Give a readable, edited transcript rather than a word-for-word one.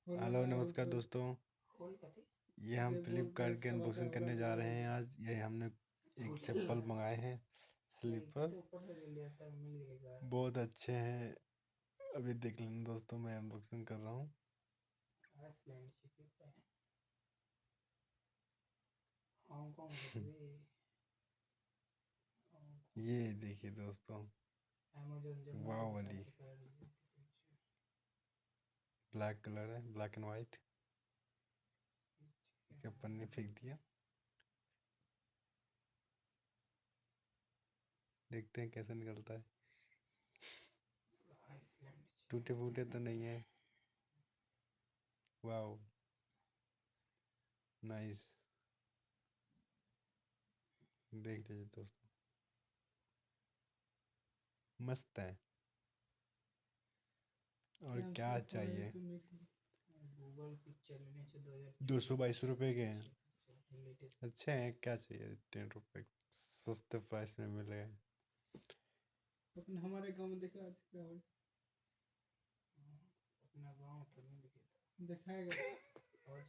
Hello नमस्कार दोस्तों। ये हम फ्लिपकार्ट के अनबॉक्सिंग करने जा रहे हैं आज। ये हमने एक चप्पल मंगाए हैं, स्लीपर। बहुत अच्छे हैं। अभी देख लें दोस्तों, मैं अनबॉक्सिंग कर रहा हूँ। ये देखिए दोस्तों, वाह वाली ब्लैक कलर है, ब्लैक एंड वाइट। इसका पन्नी फेंक दिया। देखते हैं कैसे निकलता है। टूटे फूटे तो नहीं है। वाह, नाइस। देख लीजिए दोस्तों, मस्त है। और क्या चाहिए। 222 रुपये के हैं। अच्छे हैं, क्या चाहिए। 10 रुपये सस्ते प्राइस में मिल गए। हमारे गांव में देखा आज क्या हो, अपना गांव तो नहीं दिखेगा, दिखाएगा।